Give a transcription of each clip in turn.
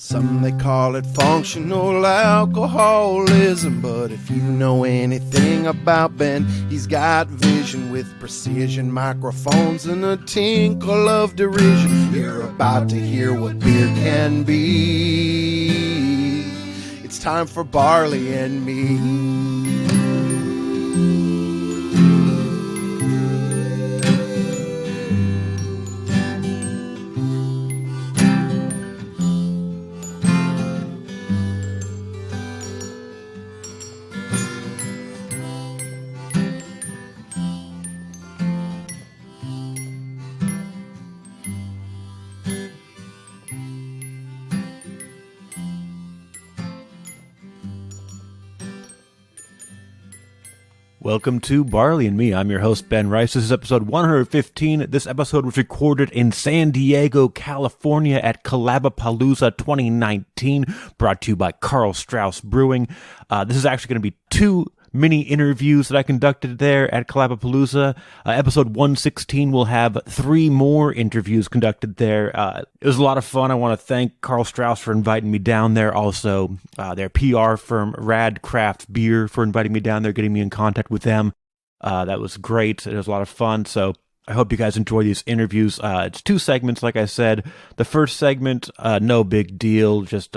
Some they call it functional alcoholism, but if you know anything about Ben, he's got vision with precision, microphones and a tinkle of derision. You're about to hear what beer can be. It's time for Barley and Me. Welcome to Barley and Me. I'm your host, Ben Rice. This is episode 115. This episode was recorded in San Diego, California at Collabapalooza 2019, brought to you by Karl Strauss Brewing. This is actually going to be two mini interviews that I conducted there at Collabapalooza. Episode 116 will have 3 more interviews conducted there. It was a lot of fun. I want to thank Karl Strauss for inviting me down there. Also, their PR firm, Rad Craft Beer, for inviting me down there, getting me in contact with them. That was great. It was a lot of fun. So I hope you guys enjoy these interviews. It's 2 segments, like I said. The first segment, no big deal, just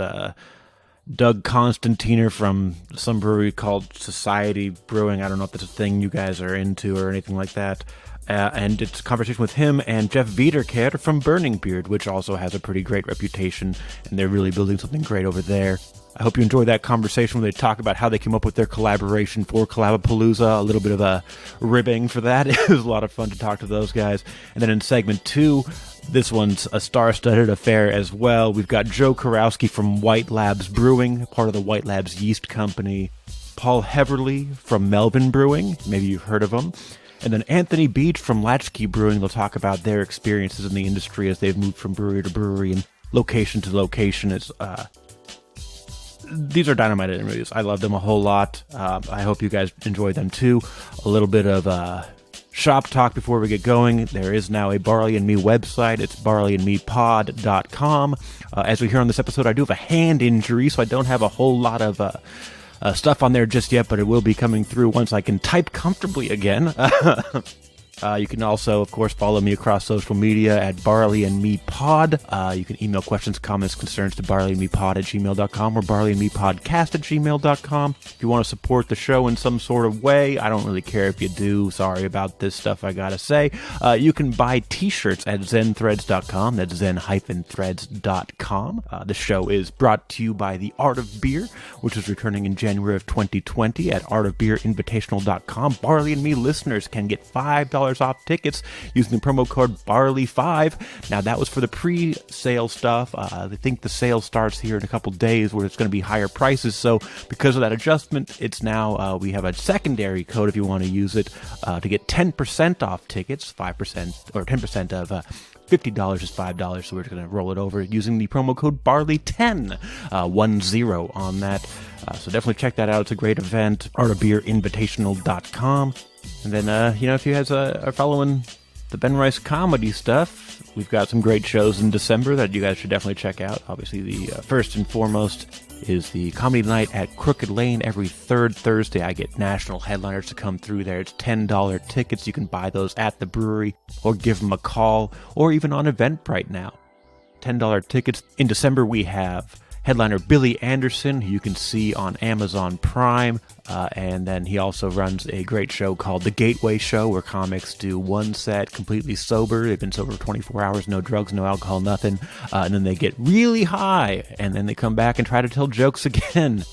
Doug Constantiner from some brewery called Societe Brewing. I don't know if that's a thing you guys are into or anything like that. And it's a conversation with him and Jeff Wiederkehr from Burning Beard, which also has a pretty great reputation, and they're really building something great over there. I hope you enjoy that conversation where they talk about how they came up with their collaboration for Collabapalooza, a little bit of a ribbing for that. It was a lot of fun to talk to those guys. And then in segment 2, this one's a star-studded affair as well. We've got Joe Kurowski from White Labs Brewing, part of the White Labs yeast company. Paul Heaverly from Melvin Brewing, maybe you've heard of them. And then Anthony Beach from Latchkey Brewing. They'll talk about their experiences in the industry as they've moved from brewery to brewery and location to location. These are dynamite interviews. I love them a whole lot. I hope you guys enjoy them too. A little bit of shop talk before we get going. There is now a Barley and Me website. It's barleyandmepod.com. As we hear on this episode, I do have a hand injury, so I don't have a whole lot of stuff on there just yet, but it will be coming through once I can type comfortably again. You can also, of course, follow me across social media at Barley and Me Pod. You can email questions, comments, concerns to barleyandmepod@gmail.com or barleyandmepodcast@gmail.com. If you want to support the show in some sort of way, I don't really care if you do. Sorry about this stuff I gotta say. You can buy t-shirts at zenthreads.com. That's zen-threads.com. The show is brought to you by The Art of Beer, which is returning in January of 2020 at artofbeerinvitational.com. Barley and Me listeners can get $5 off tickets using the promo code Barley5. Now, that was for the pre-sale stuff. I think the sale starts here in a couple days where it's going to be higher prices. So because of that adjustment, it's now we have a secondary code if you want to use it to get 10% off tickets. 5% or 10% of $50 is $5, so we're going to roll it over using the promo code Barley10, 10 on that. So definitely check that out. It's a great event. artofbeerinvitational.com. And then, if you guys are following the Ben Rice comedy stuff, we've got some great shows in December that you guys should definitely check out. Obviously, the first and foremost is the comedy night at Crooked Lane every 3rd Thursday. I get national headliners to come through there. It's $10 tickets. You can buy those at the brewery or give them a call or even on Eventbrite now. $10 tickets. In December, we have headliner Billy Anderson, who you can see on Amazon Prime, and then he also runs a great show called The Gateway Show, where comics do one set completely sober. They've been sober for 24 hours, no drugs, no alcohol, nothing, and then they get really high, and then they come back and try to tell jokes again.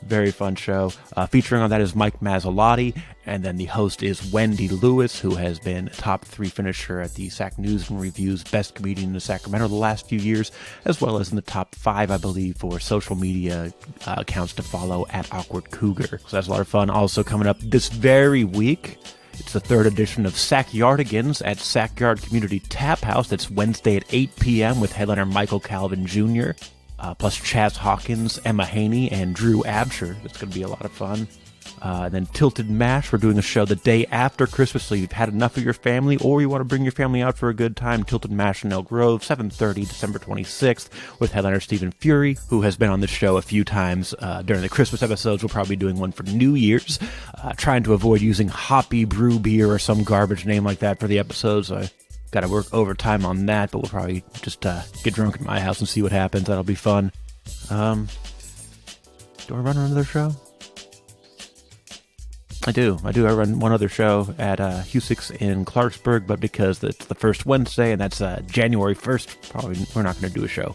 Very fun show. Featuring on that is Mike Mazzolotti, and then the host is Wendy Lewis, who has been top 3 finisher at the Sac News and Review's Best Comedian in Sacramento the last few years, as well as in the top 5, I believe, for social media accounts to follow at Awkward Cougar. So that's a lot of fun. Also coming up this very week, it's the 3rd edition of Sackyardigans at Sackyard Community Tap House. That's Wednesday at 8 p.m. with headliner Michael Calvin Jr., plus Chaz Hawkins, Emma Haney, and Drew Absher. It's going to be a lot of fun. Then Tilted Mash, we're doing a show the day after Christmas, so you've had enough of your family, or you want to bring your family out for a good time. Tilted Mash in Elk Grove, 7:30, December 26th, with headliner Stephen Fury, who has been on the show a few times during the Christmas episodes. We'll probably be doing one for New Year's, trying to avoid using Hoppy Brew Beer or some garbage name like that for the episodes. So I got to work overtime on that, but we'll probably just get drunk at my house and see what happens. That'll be fun. Do I run another show? I do. I run one other show at Husick's in Clarksburg, but because it's the first Wednesday, and that's January 1st, probably we're not going to do a show.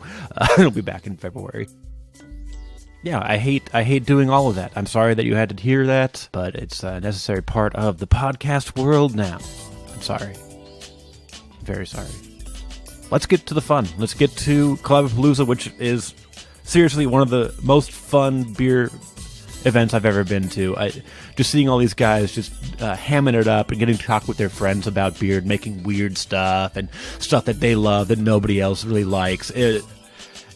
It'll be back in February. Yeah, I hate doing all of that. I'm sorry that you had to hear that, but it's a necessary part of the podcast world now. I'm sorry. Very sorry. Let's get to the fun. Let's get to Collabapalooza, which is seriously one of the most fun beer events I've ever been to. Just seeing all these guys just hamming it up and getting to talk with their friends about beer and making weird stuff and stuff that they love that nobody else really likes.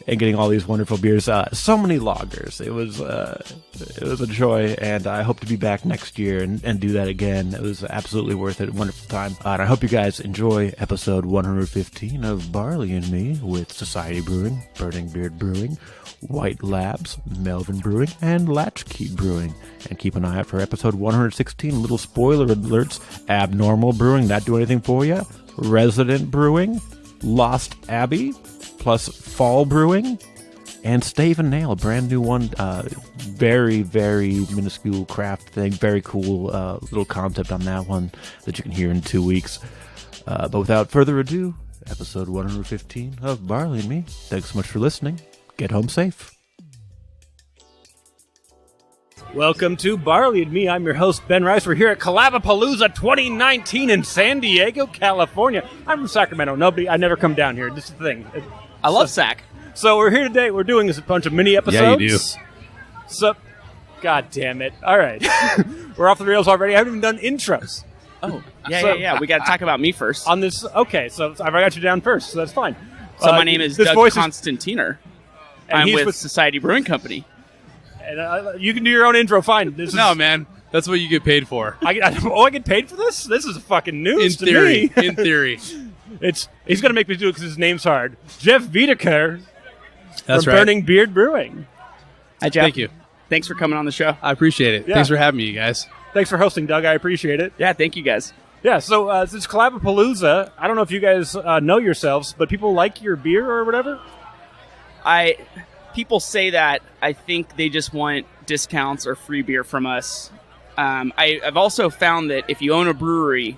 And getting all these wonderful beers. So many lagers. It was a joy, and I hope to be back next year and do that again. It was absolutely worth it. Wonderful time. And I hope you guys enjoy episode 115 of Barley and Me with Societe Brewing, Burning Beard Brewing, White Labs, Melvin Brewing, and Latchkey Brewing. And keep an eye out for episode 116. Little spoiler alerts. Abnormal Brewing, not do anything for you. Resident Brewing, Lost Abbey, plus Fall Brewing, and Stave and Nail, a brand new one. Very, very minuscule craft thing. Very cool little concept on that one that you can hear in 2 weeks. But without further ado, episode 115 of Barley and Me. Thanks so much for listening. Get home safe. Welcome to Barley and Me. I'm your host, Ben Rice. We're here at Collabapalooza 2019 in San Diego, California. I'm from Sacramento. I never come down here. This is the thing. I love Sac. So we're here today. We're doing a bunch of mini episodes. Yeah, you do. So, God damn it. All right. We're off the rails already. I haven't even done intros. Oh, yeah. We got to talk about me first. On this, okay, so I've got you down first, so that's fine. So my name is Doug Constantiner. I'm with Societe Brewing Company. And you can do your own intro, fine. Man. That's what you get paid for. I get paid for this? This is fucking news to me. In theory. He's going to make me do it because his name's hard. Jeff Wiederkehr from right. Burning Beard Brewing. Hi, Jeff. Thank you. Thanks for coming on the show. I appreciate it. Yeah. Thanks for having me, you guys. Thanks for hosting, Doug. I appreciate it. Yeah, thank you, guys. Yeah, so it's Collabapalooza. I don't know if you guys know yourselves, but people like your beer or whatever? People say that. I think they just want discounts or free beer from us. I've also found that if you own a brewery,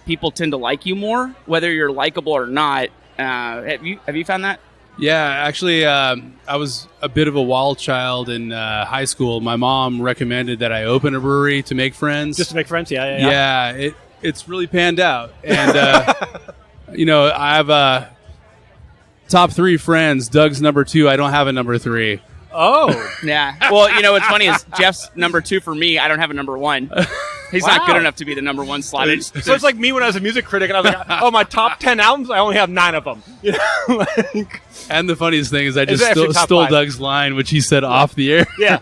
people tend to like you more, whether you're likable or not. Have you found that? Yeah, actually, I was a bit of a wild child in high school. My mom recommended that I open a brewery to make friends. Just to make friends, yeah. Yeah, it's really panned out. And, I have top 3 friends. Doug's number 2. I don't have a number 3. Oh. Yeah. Well, what's funny is Jeff's number 2 for me. I don't have a number 1. He's not good enough to be the number 1 slot. So it's like me when I was a music critic, and I was like, my top 10 albums, I only have 9 of them. And the funniest thing is I just stole 5. Doug's line, which he said off the air. Yeah.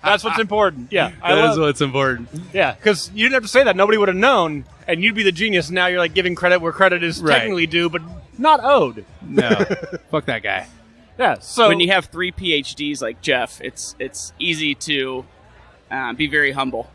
That's what's important. Yeah. That is what's important. Yeah, because you didn't have to say that. Nobody would have known, and you'd be the genius. Now you're like giving credit where credit is technically due, but not owed. No. Fuck that guy. Yeah, so when you have 3 PhDs like Jeff, it's easy to be very humble.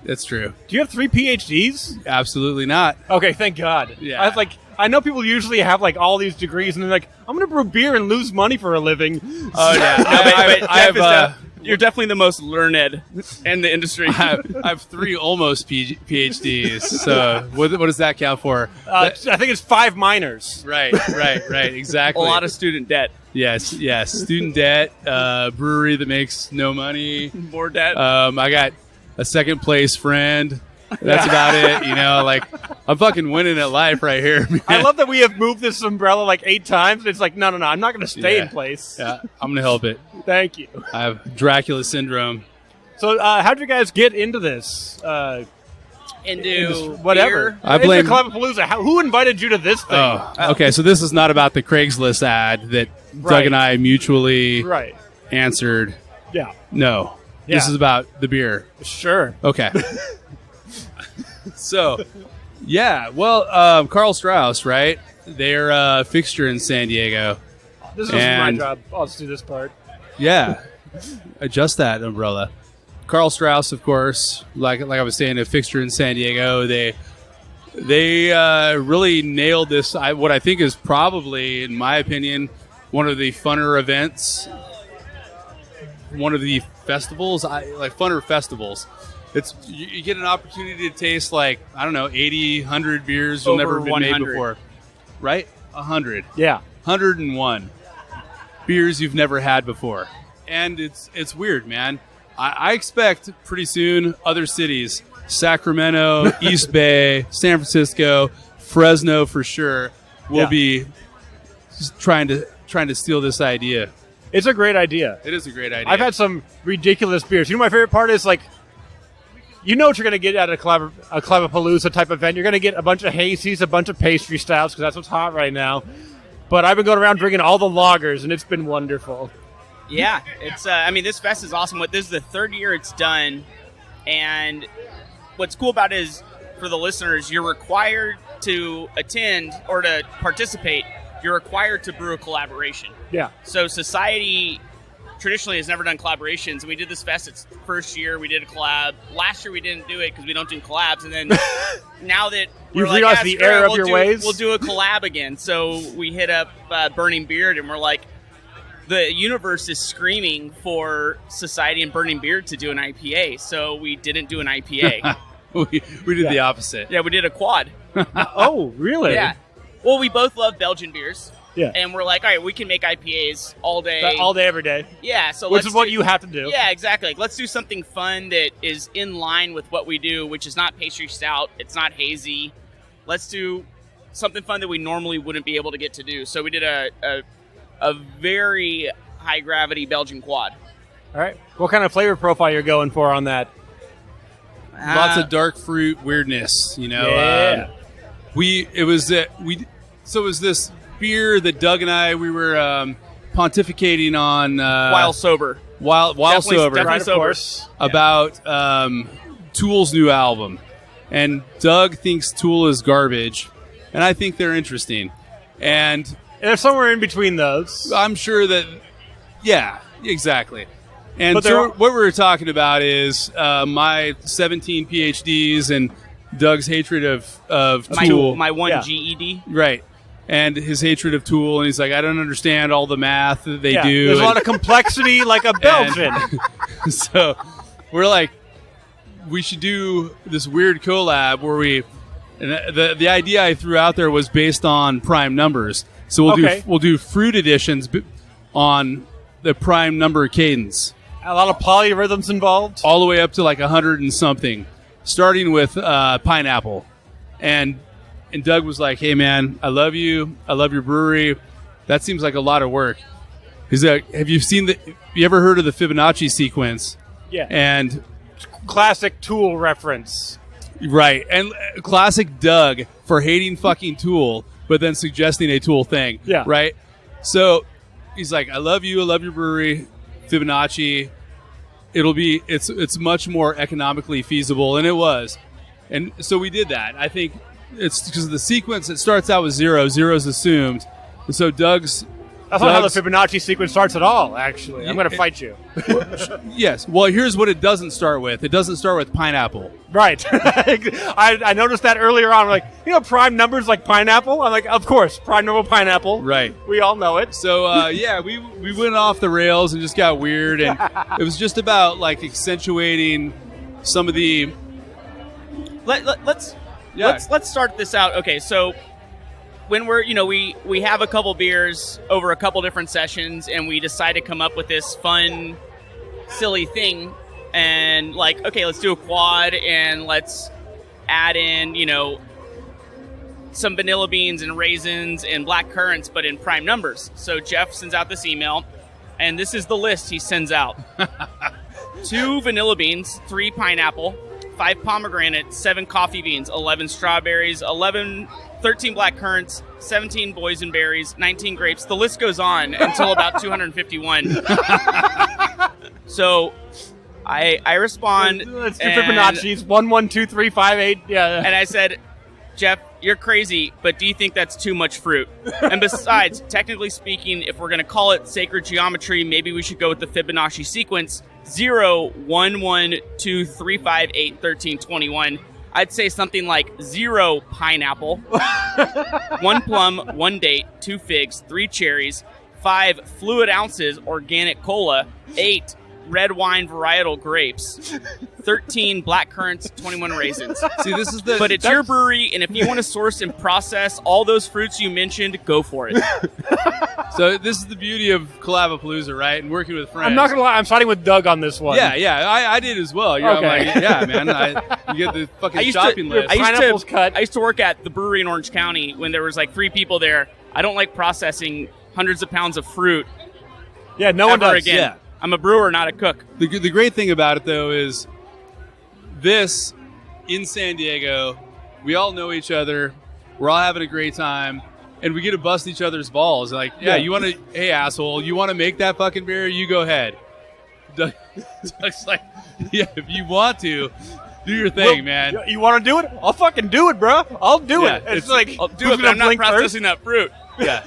That's true. Do you have 3 PhDs? Absolutely not. Okay, thank God. Yeah. I was like, I know people usually have like all these degrees, and they're like, I'm going to brew beer and lose money for a living. Oh yeah, but you're definitely the most learned in the industry. I have 3 almost PhDs. So what does that count for? I think it's 5 minors. Right. Exactly. A lot of student debt. Yes. Student debt, brewery that makes no money. More debt. I got a second place friend. That's about it. I'm fucking winning at life right here, man. I love that we have moved this umbrella like 8 times. It's like, no, I'm not going to stay in place. Yeah, I'm going to help it. Thank you. I have Dracula syndrome. So how'd you guys get into this? Into whatever. Beer? I blame Collabapalooza. Who invited you to this thing? Oh, okay. So this is not about the Craigslist ad that Doug and I mutually answered. Yeah. No. This is about the beer. Sure. Okay. So, yeah. Well, Karl Strauss, right? They're a fixture in San Diego. This is my job. I'll just do this part. Yeah. Adjust that umbrella. Karl Strauss, of course, like I was saying, a fixture in San Diego. They really nailed this. What I think is probably, in my opinion, one of the funner events. One of the festivals, funner festivals. It's you get an opportunity to taste 80, 100 beers you've never been 100. made before, right? 100, Yeah. 101 beers you've never had before, and it's weird, man. I expect pretty soon other cities, Sacramento, East Bay, San Francisco, Fresno for sure, will be trying to steal this idea. It's a great idea. It is a great idea. I've had some ridiculous beers. You know, my favorite part is what you're going to get at a Collabapalooza type event. You're going to get a bunch of hazies, a bunch of pastry stouts, because that's what's hot right now. But I've been going around drinking all the lagers, and it's been wonderful. Yeah, it's. This fest is awesome. This is the third year it's done, and what's cool about it is, for the listeners, you're required to attend or to participate. You're required to brew a collaboration. Yeah. So Society traditionally has never done collaborations. We did this fest. It's the first year we did a collab. Last year we didn't do it because we don't do collabs. And then now that we're You've realized the error of your ways? We'll do a collab again. So we hit up Burning Beard, and we're like, the universe is screaming for Society and Burning Beard to do an IPA. So we didn't do an IPA. we did the opposite. Yeah, we did a quad. Oh, really? Yeah. Well, we both love Belgian beers. Yeah. And we're like, all right, we can make IPAs all day. All day, every day. Yeah. So Which is what you have to do. Yeah, exactly. Let's do something fun that is in line with what we do, which is not pastry stout. It's not hazy. Let's do something fun that we normally wouldn't be able to get to do. So we did a very high gravity Belgian quad. All right. What kind of flavor profile you're going for on that? Lots of dark fruit weirdness, you know. Yeah. It was this beer that Doug and I were pontificating on while sober. While sober, Definitely Right, of sober. course. about Tool's new album, and Doug thinks Tool is garbage, and I think they're interesting, and And there's somewhere in between those. I'm sure that, yeah, exactly. And But so what we were talking about is my 17 PhDs and Doug's hatred of Tool. My one Yeah. GED. Right. And his hatred of Tool. And he's like, I don't understand all the math that they do. There's a lot of complexity, like a Belgian. So we're like, we should do this weird collab where and the idea I threw out there was based on prime numbers. So we'll do fruit additions on the prime number cadence. A lot of polyrhythms involved. All the way up to like 100 and something, starting with pineapple. And Doug was like, hey, man, I love you. I love your brewery. That seems like a lot of work. He's like, have you ever heard of the Fibonacci sequence? Yeah. And Classic Tool reference. right. And classic Doug for hating fucking Tool, but then suggesting a Tool thing. Yeah. Right? So he's like, I love you. I love your brewery. Fibonacci. It's much more economically feasible, and it was. And so we did that. I think it's because of the sequence. It starts out with 0. 0 is assumed. And so Doug's... That's not how the Fibonacci sequence starts at all, actually. I'm going to fight you. Yes. Well, here's what it doesn't start with. It doesn't start with pineapple. Right. I noticed that earlier on. I'm like, prime numbers like pineapple? I'm like, of course, prime number pineapple. Right. We all know it. So, we went off the rails and just got weird. And it was just about, like, accentuating some of the... Let's start this out. Okay, so when we're we have a couple beers over a couple different sessions, and we decide to come up with this fun, silly thing, and like, okay, let's do a quad, and let's add in some vanilla beans and raisins and black currants, but in prime numbers. So Jeff sends out this email, and this is the list he sends out: 2 vanilla beans, 3 pineapple, 5 pomegranate, 7 coffee beans, 11 strawberries, 13 black currants, 17 boysenberries, 19 grapes. The list goes on until about 251. So I respond. Let's do Fibonacci's 1, 1, 2, 3, 5, 8. Yeah. And I said, Jeff, you're crazy, but do you think that's too much fruit? And besides, technically speaking, if we're going to call it sacred geometry, maybe we should go with the Fibonacci sequence 0, 1, 1, 2, 3, 5, 8, 13, 21. I'd say something like 0 pineapple, 1 plum, 1 date, 2 figs, 3 cherries, 5 fluid ounces organic cola, 8 red wine varietal grapes, 13 black currants, 21 raisins. See, this is But it's your brewery, and if you want to source and process all those fruits you mentioned, go for it. So this is the beauty of Collabapalooza, right? And working with friends. I'm not going to lie. I'm siding with Doug on this one. Yeah, I did as well. I'm like, yeah, man. You get the fucking shopping list. I used to work at the brewery in Orange County when there was like 3 people there. I don't like processing hundreds of pounds of fruit. Yeah, no one does. Again. Yeah. I'm a brewer, not a cook. The great thing about it, though, is this in San Diego, we all know each other. We're all having a great time. And we get to bust each other's balls. Like, you want to, hey, asshole, you want to make that fucking beer? You go ahead. Doug's like, yeah, if you want to, do your thing, man. You want to do it? I'll fucking do it, bro. I'll do it. It's like, I'll do it, but I'm not processing that fruit. Yeah.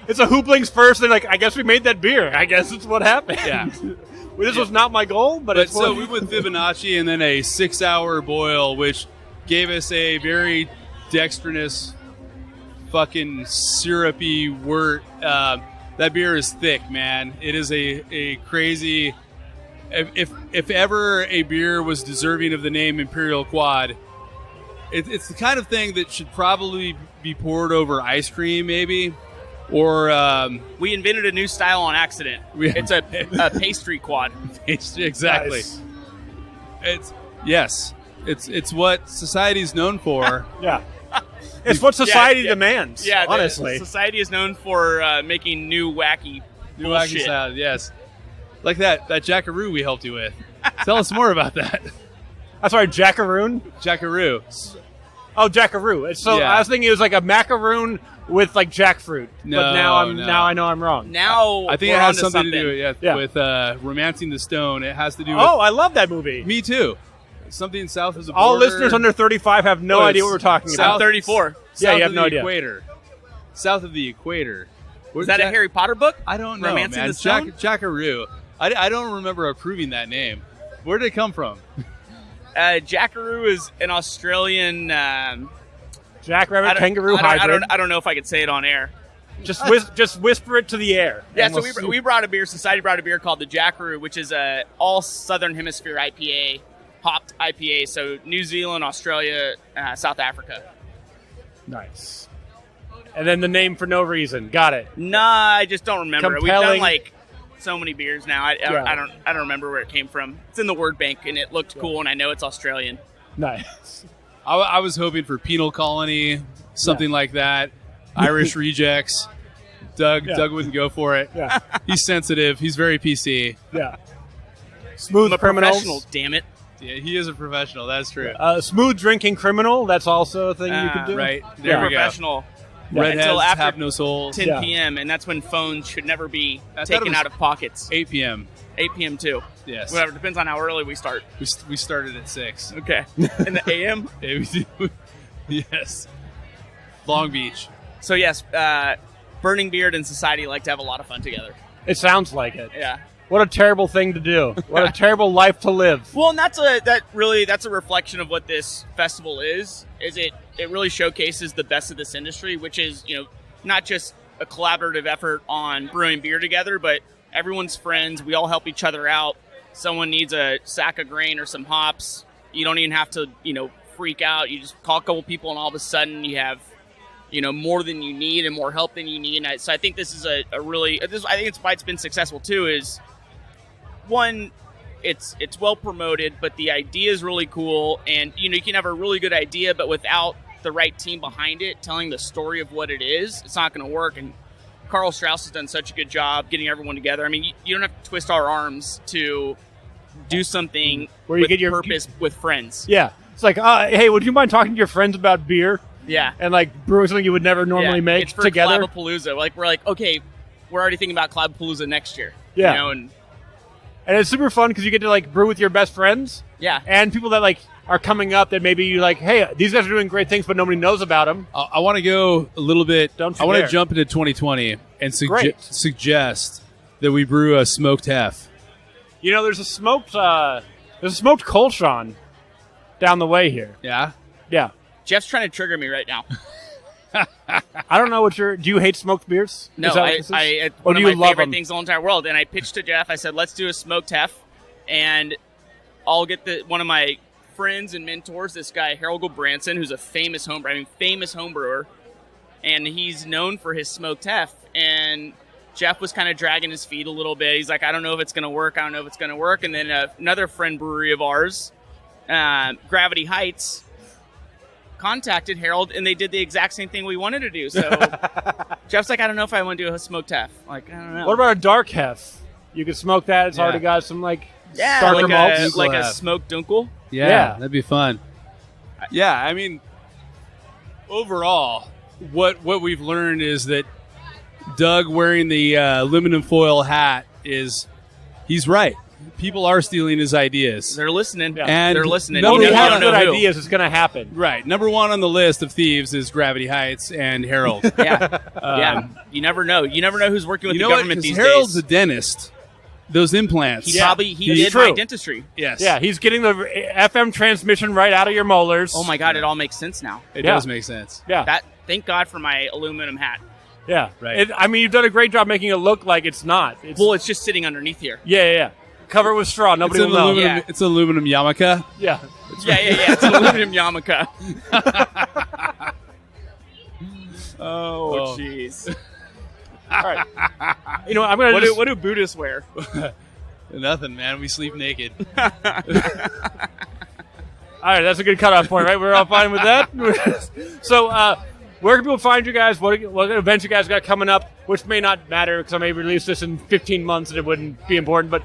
It's a who blinks first. They're like, I guess we made that beer. I guess it's what happened. Yeah. This was not my goal, but it's so we went Fibonacci and then a 6-hour boil, which gave us a very dextrinous, fucking syrupy wort. That beer is thick, man. It is a crazy. If ever a beer was deserving of the name Imperial Quad, it's the kind of thing that should probably be poured over ice cream, maybe, or we invented a new style on accident. It's a pastry quad. Exactly. Nice. It's what society's known for. Yeah. It's what society demands. Yeah, honestly, society is known for making new wacky sounds. Yes, like that Jackaroo we helped you with. Tell us more about that. I'm sorry, Jackaroon. Jackaroo. Oh, Jackaroo. I was thinking it was like a macaroon with like jackfruit. No, but now I know I'm wrong. Now I think it has something to do with Romancing the Stone. It has to do with. Oh, I love that movie. Me too. Something south of the border. All listeners under 35 have no idea what we're talking about. I'm 34. Yeah, you have no idea. Equator. South of the equator. Is that a Harry Potter book? I don't know, Romancing man. the Stone? Jackaroo. I don't remember approving that name. Where did it come from? Jackaroo is an Australian... Jackrabbit, kangaroo hybrid. I don't know if I could say it on air. Just whisper it to the air. Yeah, so we brought a beer. Society brought a beer called the Jackaroo, which is a all Southern Hemisphere IPA, hopped IPA. So New Zealand, Australia, South Africa. Nice. And then the name for no reason. Got it. Nah, I just don't remember. Compelling. We've done like so many beers now. I don't remember where it came from. It's in the word bank, and it looked cool, and I know it's Australian. Nice. I was hoping for Penal Colony, something like that. Irish Rejects. Doug wouldn't go for it. Yeah. He's sensitive. He's very PC. Yeah. Smooth I'm a criminals. professional, damn it. Yeah, he is a professional. That's true. Smooth drinking criminal. That's also a thing you could do. Right. They're There we go. professional. Redheads Until after have no souls. 10 p.m., and that's when phones should never be I thought it taken was out of pockets. 8 p.m. 8 p.m. too. Yes. Whatever, depends on how early we start. We started at 6. Okay. In the a.m.? Yeah, we do. Yes. Long Beach. So, yes, Burning Beard and Society like to have a lot of fun together. It sounds like it. Yeah. What a terrible thing to do. What a terrible life to live. Well, and that's a reflection of what this festival is it really showcases the best of this industry, which is, not just a collaborative effort on brewing beer together, but everyone's friends. We all help each other out. Someone needs a sack of grain or some hops. You don't even have to, freak out. You just call a couple people, and all of a sudden you have, more than you need and more help than you need. And so I think this is I think it's why it's been successful too. Is one, it's well promoted, but the idea is really cool, and you can have a really good idea, but without the right team behind it telling the story of what it is, it's not going to work. And Karl Strauss has done such a good job getting everyone together. I mean, you don't have to twist our arms to do something where you with get your purpose with friends. Yeah, it's like, hey, would you mind talking to your friends about beer? Yeah, and like brewing something you would never normally make it's for together. Collabapalooza. We're like, okay, we're already thinking about Collabapalooza next year. Yeah, and And it's super fun because you get to like brew with your best friends. Yeah. And people that like are coming up that maybe you like, hey, these guys are doing great things, but nobody knows about them. I want to go a little bit. Don't I you want to dare. jump into 2020 and Great. suggest that we brew a smoked hef. You know, there's a smoked Colchon down the way here. Yeah. Yeah. Jeff's trying to trigger me right now. I don't know do you hate smoked beers? No, Is that what this is? it's Or one do of you my love favorite them? things in the entire world. And I pitched to Jeff. I said, let's do a smoked hef. And I'll get one of my friends and mentors, this guy, Harold Branson, who's a famous homebrewer. And he's known for his smoked hef. And Jeff was kind of dragging his feet a little bit. He's like, I don't know if it's going to work. And then another friend brewery of ours, Gravity Heights, contacted Harold, and they did the exact same thing we wanted to do. So Jeff's like, I don't know if I want to do a smoked hef. Like, I don't know. What about a dark hef? You could smoke that. It's Yeah. already got some like yeah, darker malts. like a Hef. smoked dunkel? Yeah. That'd be fun. Yeah, I mean, overall, what we've learned is that Doug wearing the aluminum foil hat he's right. People are stealing his ideas. They're listening. Yeah. And they're listening. Nobody You has don't good know who. ideas. It's going to happen. Right. Number one on the list of thieves is Gravity Heights and Harold. Yeah. Yeah. You never know. You never know who's working with You the know what? government 'Cause these Harold's days. a dentist. Those implants. He probably It's did true. my dentistry. Yes. Yeah, he's getting the FM transmission right out of your molars. Oh my God, it all makes sense now. It Yeah. does make sense. Yeah, Thank God for my aluminum hat. yeah. Right. I mean, you've done a great job making it look like it's not. It's, Well, it's just sitting underneath here. yeah. Cover it with straw. Nobody It's will an know. aluminum. Yeah. It's aluminum yarmulke. Yeah. Yeah. It's an aluminum yarmulke. Oh. jeez. All right. You know, I'm gonna What just, do Buddhists wear? Nothing, man. We sleep naked. all right. That's a good cutoff point, right? We're all fine with that. So, where can people find you guys? What events you guys got coming up? Which may not matter because I may release this in 15 months and it wouldn't be important. But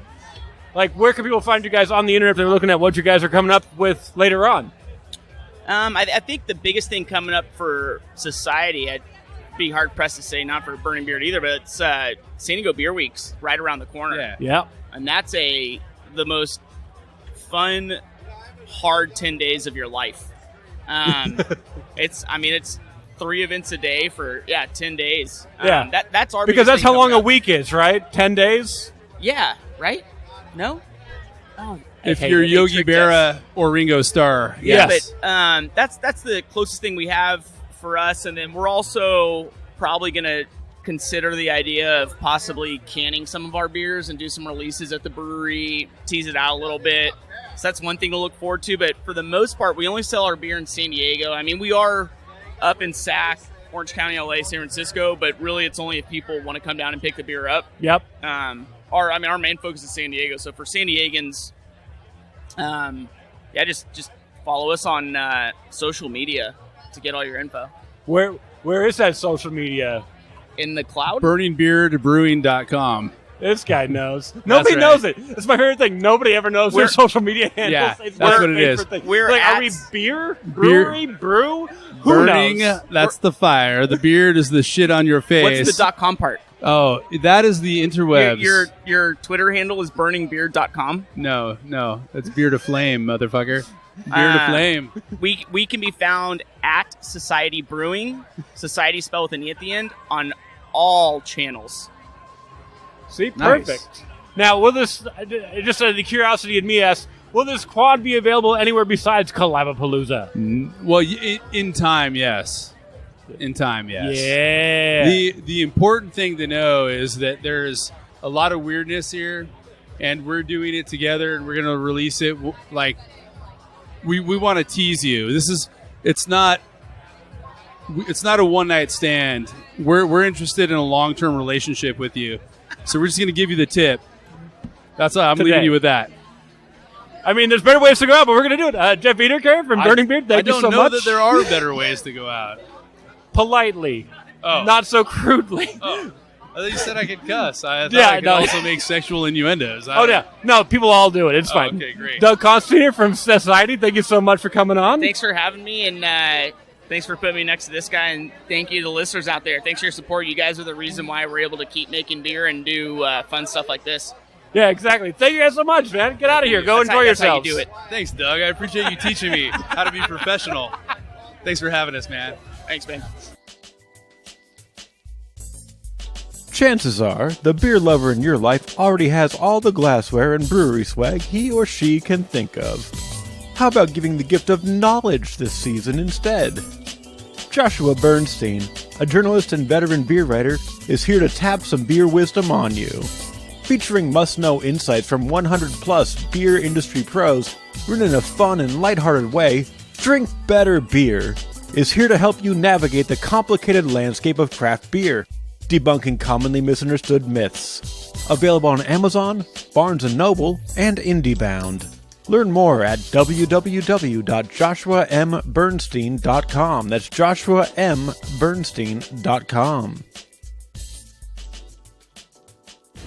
like, where can people find you guys on the internet if they're looking at what you guys are coming up with later on? I think the biggest thing coming up for Society, I'd be hard pressed to say not for Burning Beard either, but it's San Diego Beer Week's right around the corner. Yeah. Yeah. And that's the most fun, hard 10 days of your life. It's 3 events a day for 10 days. Yeah. That's our Because biggest that's thing how long coming a up. week is, right? 10 days? Yeah, right? No? Oh, If hey, you're they Yogi tricked Berra us. or Ringo Starr. Yeah, Yes. but that's the closest thing we have for us, and then we're also probably going to consider the idea of possibly canning some of our beers and do some releases at the brewery, tease it out a little bit. So that's one thing to look forward to, but for the most part, we only sell our beer in San Diego. I mean, we are up in Sac, Orange County, LA, San Francisco, but really it's only if people want to come down and pick the beer up. Yep. Our main focus is San Diego, so for San Diegans, just follow us on social media to get all your info. Where is that social media? In the cloud? BurningBeardBrewing.com. This guy knows. Nobody right. knows it. It's my favorite thing. Nobody ever knows their social media handles. Yeah, It's that's my what it is. favorite thing. We're like, are at- we beer? Brewery? Brew? Who Burning, knows? that's the fire. The beard is the shit on your face. What's the .com part? Oh, that is the interwebs. Your Twitter handle is burningbeard.com. No, that's Beard of Flame, motherfucker. Beard of Flame. We can be found at Society Brewing, Society spelled with an E at the end, on all channels. See, Nice. perfect. Now, will this, just out of the curiosity of me asks, will this quad be available anywhere besides Collabapalooza? Well, in time, yes. In time, yes. Yeah. The important thing to know is that there's a lot of weirdness here, and we're doing it together, and we're going to release it. Like, we want to tease you. It's not a one-night stand. We're interested in a long-term relationship with you. So we're just going to give you the tip. That's all. I'm Today. leaving you with that. I mean, there's better ways to go out, but we're going to do it. Jeff Wiederkehr from Burning Beard, thank you so I don't know much. that there are better ways to go out. Politely. Oh. Not so crudely. Oh. I thought you said I could cuss. I thought Yeah, I could no. also make sexual innuendos. Oh, yeah. No, people all do it. It's Oh, fine. okay, great. Doug Constantiner from Society, thank you so much for coming on. Thanks for having me, and thanks for putting me next to this guy, and thank you to the listeners out there. Thanks for your support. You guys are the reason why we're able to keep making beer and do fun stuff like this. Yeah, exactly. Thank you guys so much, man. Get out of here. Go enjoy yourselves. That's how you do it. Thanks, Doug. I appreciate you teaching me how to be professional. Thanks for having us, man. Thanks, man. Chances are, the beer lover in your life already has all the glassware and brewery swag he or she can think of. How about giving the gift of knowledge this season instead? Joshua Bernstein, a journalist and veteran beer writer, is here to tap some beer wisdom on you. Featuring must-know insights from 100-plus beer industry pros, written in a fun and lighthearted way, Drink Better Beer is here to help you navigate the complicated landscape of craft beer, debunking commonly misunderstood myths. Available on Amazon, Barnes & Noble, and IndieBound. Learn more at www.joshuambernstein.com. That's joshuambernstein.com.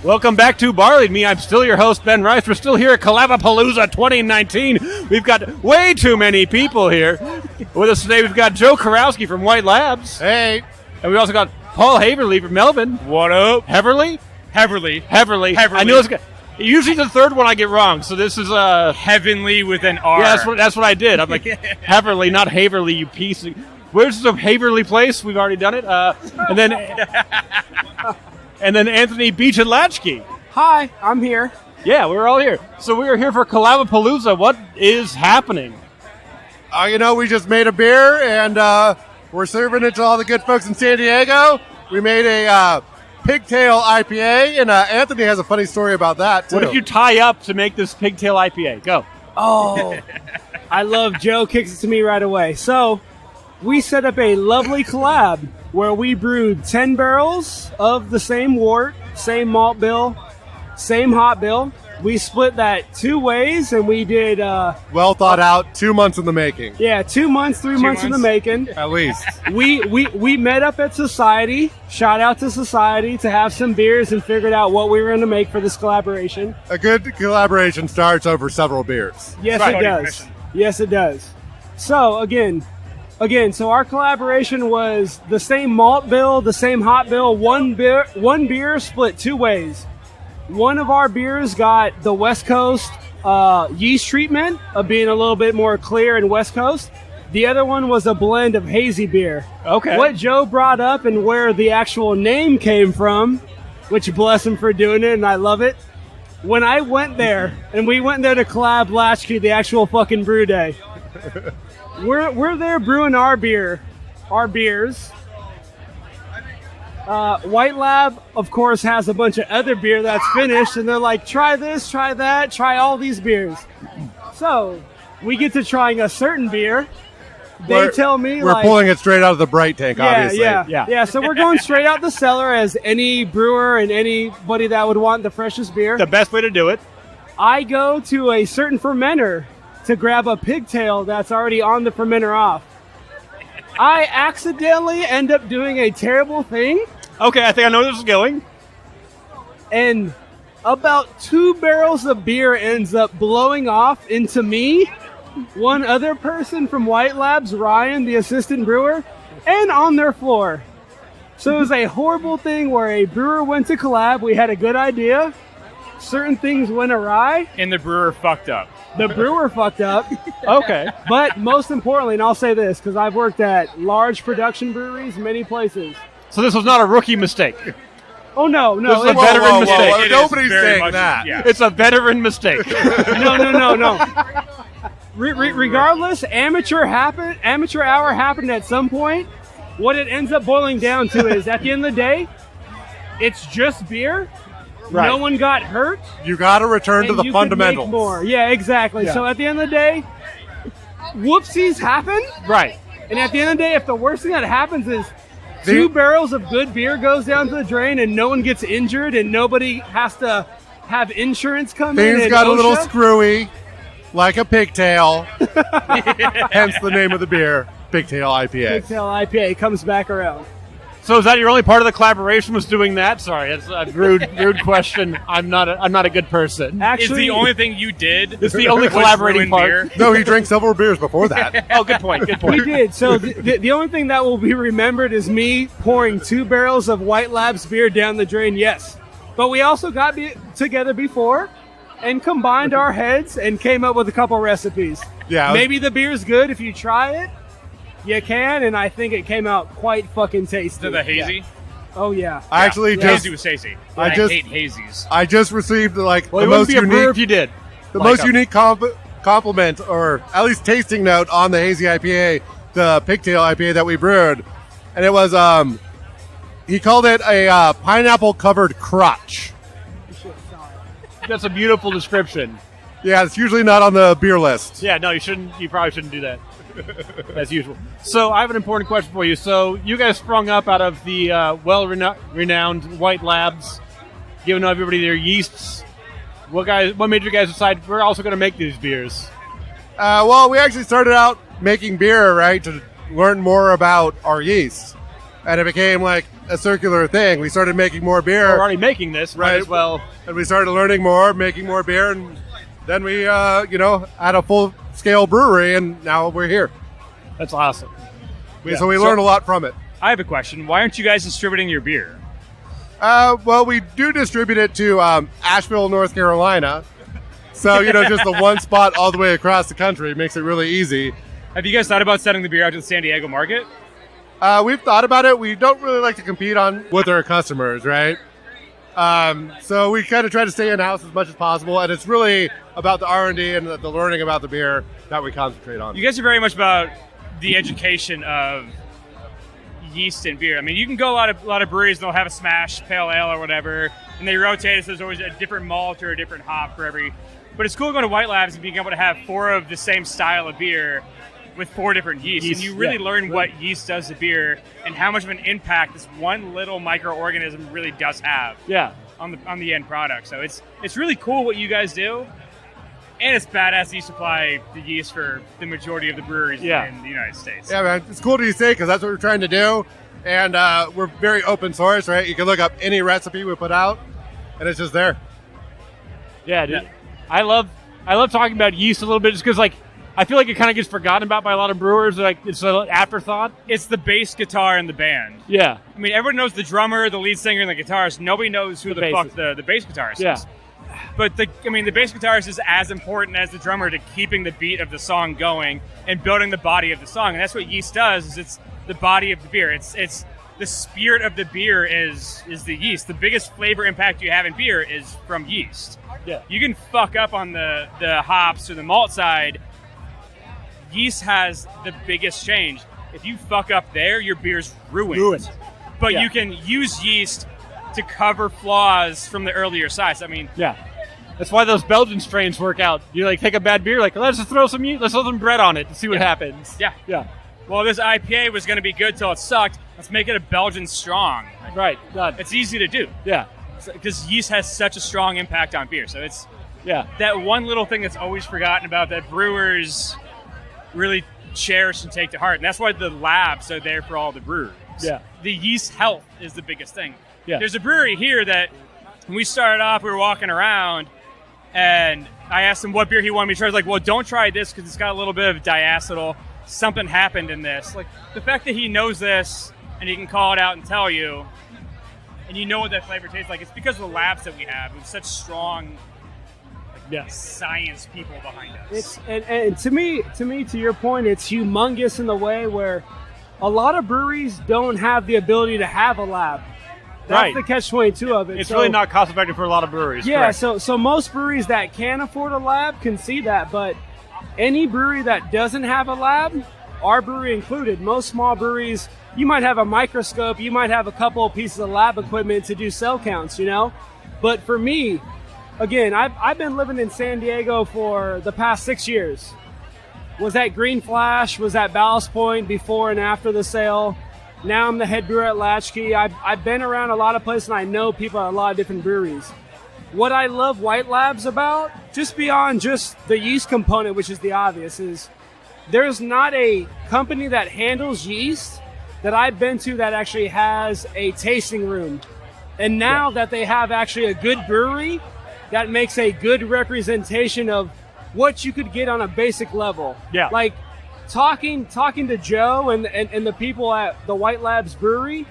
Welcome back to Barley. Me, I'm still your host, Ben Rice. We're still here at Collabapalooza 2019. We've got way too many people here. With us today, we've got Joe Kurowski from White Labs. Hey. And we also got Paul Heaverly from Melvin. What up? Heaverly. I knew it was usually the third one I get wrong, so this is Heavenly with an R. Yeah, that's what I did. I'm like Heaverly, not Haverly, you piece of... Where's the Haverly place? We've already done it. And then Anthony Beach at Latchkey. Hi, I'm here. Yeah, we're all here. So we are here for Collabapalooza. What is happening? We just made a beer, and we're serving it to all the good folks in San Diego. We made a Pigtail IPA, and Anthony has a funny story about that, too. What did you tie up to make this Pigtail IPA? Go. Oh, I love Joe kicks it to me right away. So we set up a lovely collab where we brewed 10 barrels of the same wort, same malt bill, same hop bill. We split that 2 ways, and we did... well thought out, 2 months in the making. Yeah, 2 months, 3 months in the making. At least. We met up at Society, shout out to Society, to have some beers and figured out what we were going to make for this collaboration. A good collaboration starts over several beers. Yes, it does. Yes, it does. So, again, so our collaboration was the same malt bill, the same hop bill, one beer split 2 ways. One of our beers got the West Coast yeast treatment of being a little bit more clear and West Coast. The other one was a blend of hazy beer. Okay. What Joe brought up and where the actual name came from, which bless him for doing it, and I love it. When I went there, and we went there to collab Latchkey, the actual fucking brew day. We're there brewing our beers. White Lab, of course, has a bunch of other beer that's finished, and they're like, try this, try that, try all these beers. So we get to trying a certain beer. They tell me we're pulling it straight out of the bright tank, obviously. Yeah. So we're going straight out the cellar as any brewer and anybody that would want the freshest beer. The best way to do it. I go to a certain fermenter to grab a pigtail that's already on the fermenter off. I accidentally end up doing a terrible thing. Okay, I think I know where this is going. And about 2 barrels of beer ends up blowing off into me, one other person from White Labs, Ryan, the assistant brewer, and on their floor. So it was a horrible thing where a brewer went to collab. We had a good idea. Certain things went awry. And the brewer fucked up. The brewer fucked up. Okay. But most importantly, and I'll say this, because I've worked at large production breweries, many places. So this was not a rookie mistake. Oh, no. This is a veteran mistake. Nobody's saying that. Yeah. It's a veteran mistake. No. Regardless, amateur hour happened at some point. What it ends up boiling down to is, at the end of the day, it's just beer. Right. No one got hurt. You got to return to the you fundamentals. Could make more. Yeah, exactly. Yeah. So at the end of the day, whoopsies happen. Right. And at the end of the day, if the worst thing that happens is 2 barrels of good beer goes down to the drain and no one gets injured and nobody has to have insurance come in. Things got a little screwy, like a pigtail. Hence the name of the beer, Pigtail IPA. Pigtail IPA comes back around. So is that your only part of the collaboration was doing that? Sorry, it's a rude question. I'm not a good person. Actually, Is the only thing you did? It's the only collaborating part. Beer? No, he drank several beers before that. Oh, good point. we did. So the only thing that will be remembered is me pouring 2 barrels of White Labs beer down the drain. Yes. But we also got together before and combined our heads and came up with a couple recipes. Yeah. Maybe the beer's good if you try it. You can, and I think it came out quite fucking tasty. To the hazy? Yeah. Oh, yeah. I actually just Hazy was tasty. I I just- hate hazies. I just received like Well, the you wouldn't most be a brewer unique if you did. the Like most 'em. unique compliment, or at least tasting note on the hazy IPA, the Pigtail IPA that we brewed, and it was he called it a pineapple covered crotch. That's a beautiful description. Yeah, it's usually not on the beer list. Yeah, no, you shouldn't. You probably shouldn't do that. As usual. So I have an important question for you. So you guys sprung up out of the well-renowned White Labs, giving everybody their yeasts. What made you guys decide we're also going to make these beers? Well, we actually started out making beer, right, to learn more about our yeast, and it became like a circular thing. We started making more beer. We're already making this, right? Right. As well. And we started learning more, making more beer, and then we, had a full-scale brewery, and now we're here. That's awesome. So we learned a lot from it. I have a question. Why aren't you guys distributing your beer? Well, we do distribute it to Asheville, North Carolina. So, just the one spot all the way across the country makes it really easy. Have you guys thought about sending the beer out to the San Diego market? We've thought about it. We don't really like to compete with our customers, right? So we kind of try to stay in-house as much as possible, and it's really about the R&D and the learning about the beer that we concentrate on. You guys are very much about the education of yeast and beer. I mean, you can go a lot of breweries, they'll have a smash pale ale or whatever, and they rotate it, so there's always a different malt or a different hop for every. But it's cool going to White Labs and being able to have 4 of the same style of beer with 4 different yeasts. And you really learn what yeast does to beer and how much of an impact this one little microorganism really does have on the end product. So it's really cool what you guys do. And it's badass that you supply the yeast for the majority of the breweries in the United States. Yeah, man. It's cool to say because that's what we're trying to do. And we're very open source, right? You can look up any recipe we put out, and it's just there. Yeah, dude. I love talking about yeast a little bit just because, like, I feel like it kind of gets forgotten about by a lot of brewers. Like, it's an afterthought. It's the bass guitar in the band. Yeah. I mean, everyone knows the drummer, the lead singer, and the guitarist. Nobody knows who the fuck the bass guitarist is. But the bass guitarist is as important as the drummer to keeping the beat of the song going and building the body of the song. And that's what yeast does. Is it's the body of the beer. It's the spirit of the beer is the yeast. The biggest flavor impact you have in beer is from yeast. Yeah. You can fuck up on the hops or the malt side. Yeast has the biggest change. If you fuck up there, your beer's ruined. But you can use yeast to cover flaws from the earlier size. I mean, that's why those Belgian strains work out. You like take a bad beer, like let's just throw some bread on it and see what happens. Yeah. Well, this IPA was going to be good till it sucked. Let's make it a Belgian strong. Right. Done. It's easy to do. Yeah. Because yeast has such a strong impact on beer. So it's that one little thing that's always forgotten about that brewers really cherish and take to heart. And that's why the labs are there for all the brewers. Yeah. The yeast health is the biggest thing. Yeah. There's a brewery here that when we started off, we were walking around and I asked him what beer he wanted me to try. I was like, well, don't try this because it's got a little bit of diacetyl. Something happened in this. Like the fact that he knows this and he can call it out and tell you, and you know what that flavor tastes like, it's because of the labs that we have with such strong science people behind us. And to me, to your point, it's humongous in the way where a lot of breweries don't have the ability to have a lab. That's the catch-22 of it. It's really not cost-effective for a lot of breweries. Yeah, correct. so most breweries that can afford a lab can see that, but any brewery that doesn't have a lab, our brewery included, most small breweries, you might have a microscope, you might have a couple of pieces of lab equipment to do cell counts, But for me, again, I've been living in San Diego for the past 6 years. Was at Green Flash, was at Ballast Point before and after the sale. Now I'm the head brewer at Latchkey. I've been around a lot of places, and I know people at a lot of different breweries. What I love White Labs about, just beyond just the yeast component, which is the obvious, is there's not a company that handles yeast that I've been to that actually has a tasting room. And now that they have actually a good brewery, that makes a good representation of what you could get on a basic level. Yeah. Like talking to Joe and the people at the White Labs brewery,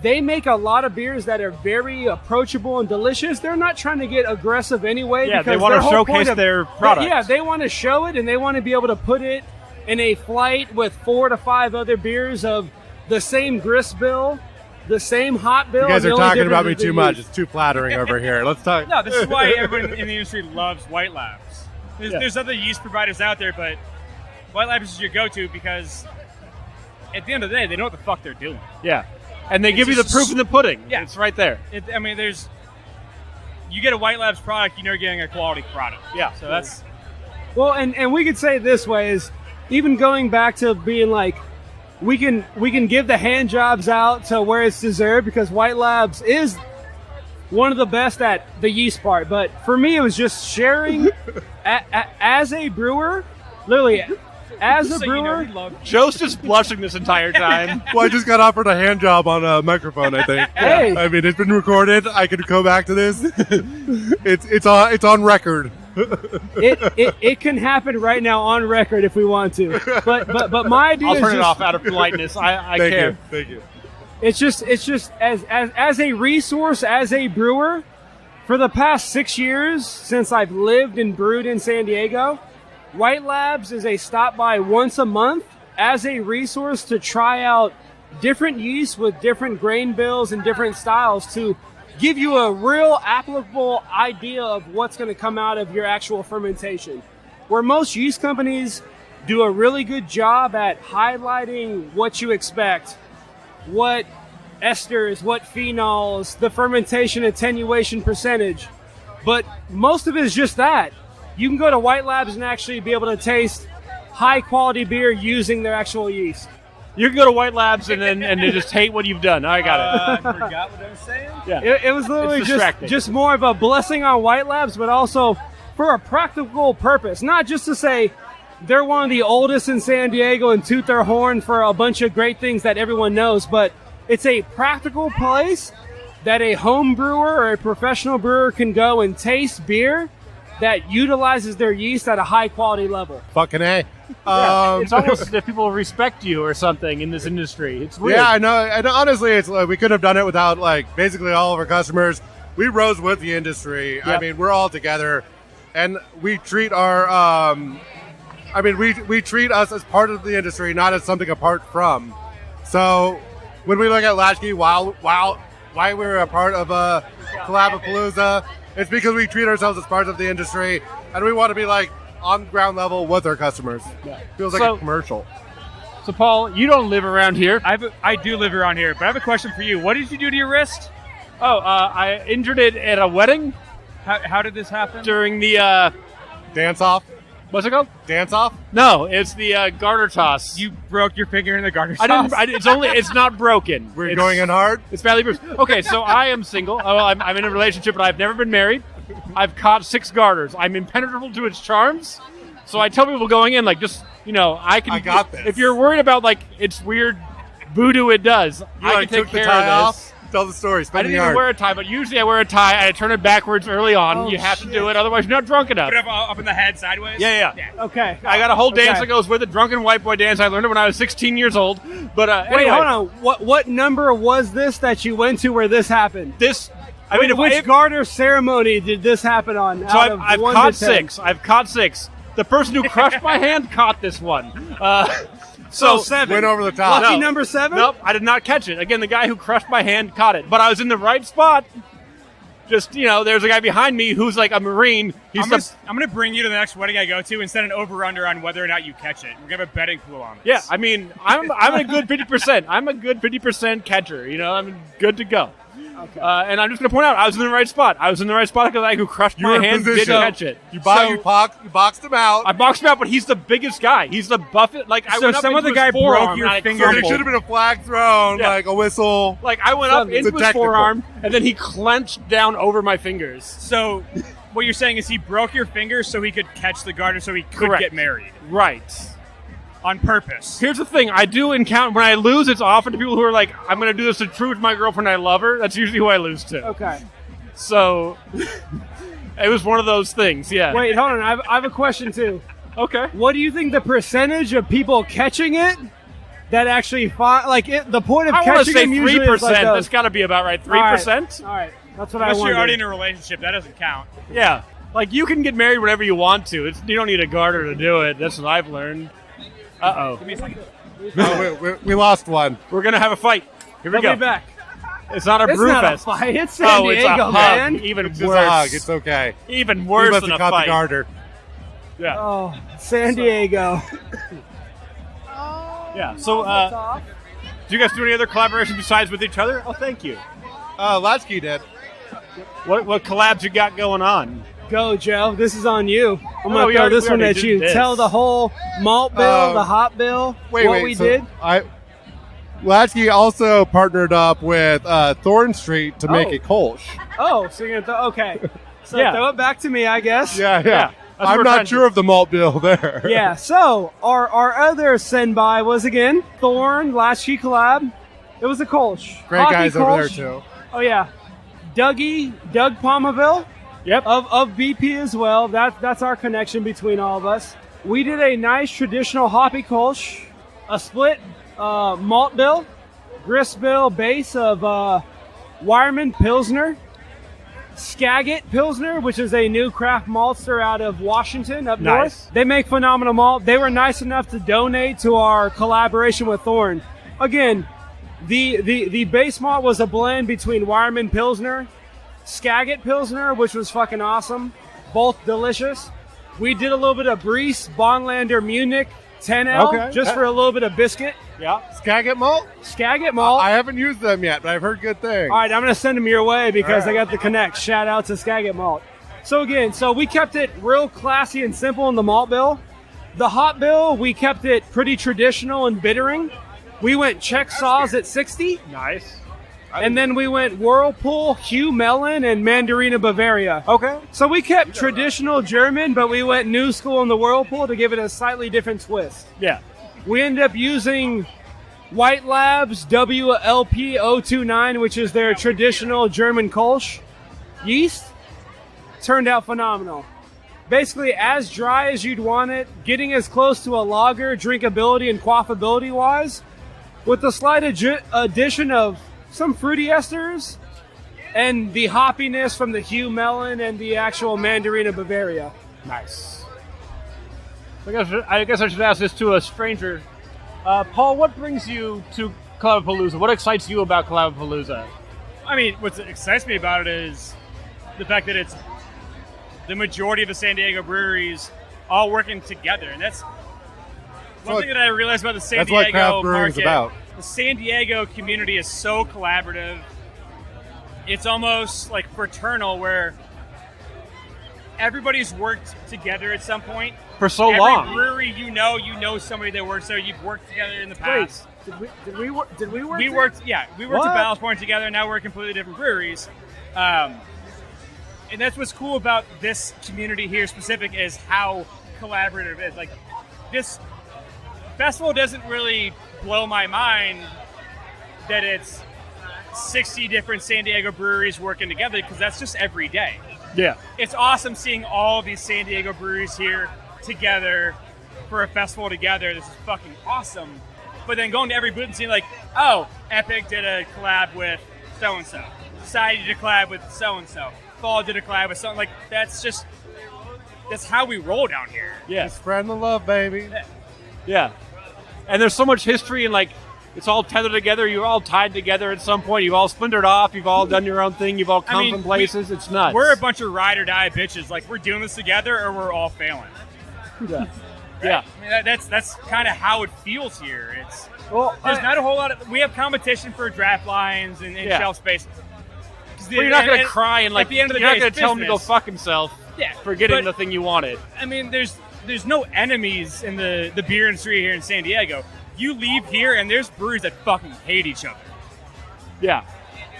they make a lot of beers that are very approachable and delicious. They're not trying to get aggressive anyway. Yeah, because they want their to whole showcase point of- their product. Yeah, they want to show it, and they want to be able to put it in a flight with 4 to 5 other beers of the same grist bill, the same hot bill. You guys The are only talking difference about me is the too much. yeast. It's too flattering over here. Let's talk. No, this is why everyone in the industry loves White Labs. There's other yeast providers out there, but White Labs is your go-to because at the end of the day, they know what the fuck they're doing. Yeah. And they give you the proof in the pudding. Yeah. It's right there. You get a White Labs product, you know you're getting a quality product. Yeah. So that's... Well, and we could say it this way is even going back to being like, we can give the hand jobs out to where it's deserved because White Labs is one of the best at the yeast part. But for me, it was just sharing as a brewer, literally as a brewer. Joe's just blushing this entire time. Well, I just got offered a hand job on a microphone, I think. Hey. I mean, it's been recorded. I could go back to this. It's on record. It can happen right now on record if we want to. But my idea I'll is turn it just- off out of politeness. I Thank care. you. Thank you. It's just as a resource, as a brewer, for the past 6 years since I've lived and brewed in San Diego, White Labs is a stop by once a month as a resource to try out different yeasts with different grain bills and different styles to give you a real applicable idea of what's going to come out of your actual fermentation. Where most yeast companies do a really good job at highlighting what you expect, what esters, what phenols, the fermentation attenuation percentage. But most of it is just that. You can go to White Labs and actually be able to taste high quality beer using their actual yeast. You can go to White Labs and then just hate what you've done. I got it. I forgot what I was saying. Yeah. It was literally It's distracting. just more of a blessing on White Labs, but also for a practical purpose. Not just to say they're one of the oldest in San Diego and toot their horn for a bunch of great things that everyone knows, but it's a practical place that a home brewer or a professional brewer can go and taste beer that utilizes their yeast at a high quality level. Fucking A. It's almost as if people respect you or something in this industry. It's weird. Yeah, I know. And honestly, it's like we could have done it without like basically all of our customers. We rose with the industry. Yep. I mean, we're all together, and we treat our. We treat us as part of the industry, not as something apart from. So when we look at Latchkey, why we're a part of Collabapalooza, it's because we treat ourselves as part of the industry, and we want to be like on ground level with our customers. Yeah. Feels like a commercial. So, Paul, you don't live around here. I do live around here, but I have a question for you. What did you do to your wrist? I injured it at a wedding. How did this happen? During the dance off. What's it called? Dance off? No, it's the garter toss. You broke your finger in the garter I toss? didn't. It's not broken. We're going in hard. It's badly bruised. Okay, so I am single. I'm in a relationship, but I've never been married. I've caught 6 garters. I'm impenetrable to its charms. So I tell people going in, like, just, I got this. If you're worried about, like, its weird voodoo it does, I can take care of this. Tell the story. I didn't even wear a tie, but usually I wear a tie and I turn it backwards early on. Oh, You have to do it, otherwise you're not drunk enough. Put it up in the head sideways? Yeah. Okay. I got a whole dance Okay. that goes with it, drunken white boy dance. I learned it when I was 16 years old. But Wait, anyway, hold on. What number was this that you went to where this happened? Which garter ceremony did this happen on? So out of I've 1 caught to 10? 6. I've caught 6. The person who crushed my hand caught this one. So 7. Went over the top. Lucky No. number 7? Nope, I did not catch it. Again, the guy who crushed my hand caught it. But I was in the right spot. Just, there's a guy behind me who's like a Marine. I'm going to bring you to the next wedding I go to and set an over-under on whether or not you catch it. We're going to have a betting pool on this. Yeah, I mean, I'm a good 50%. I'm a good 50% catcher. I'm good to go. Okay. And I'm just going to point out, I was in the right spot. I was in the right spot because the guy who crushed You my were in hand did position. catch it. You boxed him out. I boxed him out, but he's the biggest guy. He's the buffet. Like, I So went up some into other his guy broke forearm your and I finger. So crumpled. there should have been a flag thrown, Yeah. like a whistle. Like, I went up It's into a his technical. forearm, and then he clenched down over my fingers. So what you're saying is he broke your finger so he could catch the garter so he could Correct. get married. Right. On purpose. Here's the thing. I do encounter, when I lose, it's often to people who are like, I'm going to do this to prove to my girlfriend I love her. That's usually who I lose to. Okay. So, it was one of those things, yeah. Wait, hold on. I have a question too. Okay. What do you think the percentage of people catching it that actually the point of I want to catching say them usually is 3%. like That's got to be about right. 3%. All right, that's what I Unless wanted. you're already in a relationship, that doesn't count. Yeah. Like, you can get married whenever you want to. You don't need a garter to do it. That's what I've learned. Uh-oh. Give me a second. No, we lost one. We're going to have a fight. Here we I'll go. be back. It's not a It's brew not fest. a fight. It's San It's Diego, a hug. man. Even It's worse. just a hug. It's okay. Even We worse must than have a caught the fight. garter. Yeah. Oh, San Diego. Yeah. So, do you guys do any other collaboration besides with each other? Oh, thank you. Latchkey did. What collabs you got going on? Go, Joe. This is on you. I'm Oh, going to throw this we one already at did you. this. Tell the whole malt bill, the hop bill, what we did. Latchkey also partnered up with Thorn Street to make Oh. a Kolsch. Oh, so you're going to okay. So Yeah. throw it back to me, I guess. Yeah. That's what I'm we're not trying to sure of the malt bill there. Yeah, so our other send-by was, again, Thorn, Latchkey collab. It was a Kolsch. Great Hockey guys over there, Kolsch. too. Oh, yeah. Doug Palmaville. Yep. Of BP as well. That's our connection between all of us. We did a nice traditional hoppy Kolsch, a split malt bill, grist bill base of Wireman Pilsner, Skagit Pilsner, which is a new craft maltster out of Washington up north. They make phenomenal malt. They were nice enough to donate to our collaboration with Thorn. Again, the base malt was a blend between Wireman Pilsner, Skagit Pilsner, which was fucking awesome. Both delicious. We did a little bit of Brees, Bonlander Munich 10L, Okay. just for a little bit of biscuit. Yeah. Skagit malt? Skagit malt. I haven't used them yet, but I've heard good things. All right, I'm going to send them your way because All right. I got the connect. Shout out to Skagit Malt. So again, we kept it real classy and simple in the malt bill. The hop bill, we kept it pretty traditional and bittering. We went Czech saws at 60. Nice. And then we went Whirlpool, Hugh Melon, and Mandarina Bavaria. Okay. So we kept traditional German, but we went new school in the Whirlpool to give it a slightly different twist. Yeah. We ended up using White Labs WLP 029, which is their traditional German Kolsch yeast. Turned out phenomenal. Basically as dry as you'd want it, getting as close to a lager drinkability and quaffability wise, with the slight addition of some fruity esters and the hoppiness from the Hugh Melon and the actual Mandarina Bavaria. Nice. I guess I should ask this to a stranger. Paul, what brings you to Collabapalooza? What excites you about Collabapalooza? I mean, what excites me about it is the fact that it's the majority of the San Diego breweries all working together. And that's one thing that I realized about the San That's Diego what craft brewing market. is about. The San Diego community is so collaborative. It's almost like fraternal, where everybody's worked together at some point. For so Every long. brewery you know somebody that works there. You've worked together in the past. Did we work? We there? worked at What? Ballast Point together. Now we're completely different breweries. And that's what's cool about this community here specific is how collaborative it is. Like, this festival doesn't really blow my mind that it's 60 different San Diego breweries working together, because that's just every day. Yeah. It's awesome seeing all of these San Diego breweries here together for a festival together. This is fucking awesome. But then going to every booth and seeing like, oh, Epic did a collab with so-and-so. Society did a collab with so-and-so. Fall did a collab with something. Like, that's how we roll down here. Yeah. Spreading the love, baby. Yeah. And there's so much history, and like, it's all tethered together. You're all tied together at some point. You've all splintered off. You've all done your own thing. You've all come from places. It's nuts. We're a bunch of ride or die bitches. Like, we're doing this together or we're all failing. Yeah. Right? Yeah. I mean, that's kind of how it feels here. It's Well, there's not a whole lot of. We have competition for draft lines and Yeah. shelf space. Well, you're not going to cry and like at the end of the you're day, not going it's to tell him to go business. fuck himself Yeah, for getting but- the thing you wanted. I mean, there's no enemies in the beer industry here in San Diego. You leave here and there's breweries that fucking hate each other. Yeah.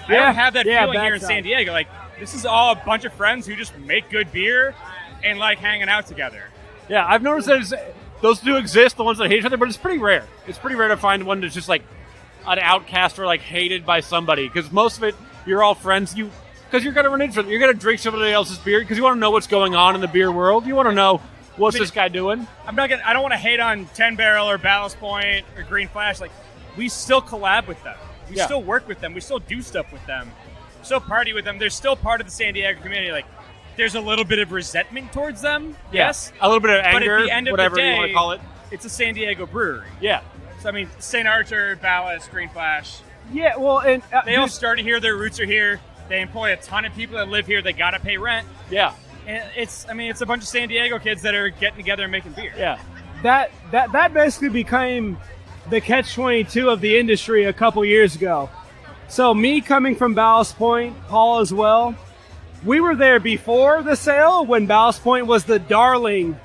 I don't have that feeling bad here in side. San Diego. Like, this is all a bunch of friends who just make good beer and like hanging out together. Yeah, I've noticed that those do exist, the ones that hate each other, but it's pretty rare. It's pretty rare to find one that's just like an outcast or like hated by somebody, because most of it, you're all friends. Because you're going to run into it. You're going to drink somebody else's beer because you want to know what's going on in the beer world. You want to know What's this guy doing? I don't want to hate on 10 Barrel or Ballast Point or Green Flash. Like, we still collab with them. We still work with them. We still do stuff with them. Still party with them. They're still part of the San Diego community. Like, there's a little bit of resentment towards them. Yes. A little bit of anger, but at the end of whatever the day, you want to call it. It's a San Diego brewery. Yeah. So, I mean, St. Archer, Ballast, Green Flash. Yeah, well, and they all started here. Their roots are here. They employ a ton of people that live here. They got to pay rent. Yeah. And it's a bunch of San Diego kids that are getting together and making beer. Yeah. That basically became the catch-22 of the industry a couple years ago. So me coming from Ballast Point, Paul as well, we were there before the sale when Ballast Point was the darling.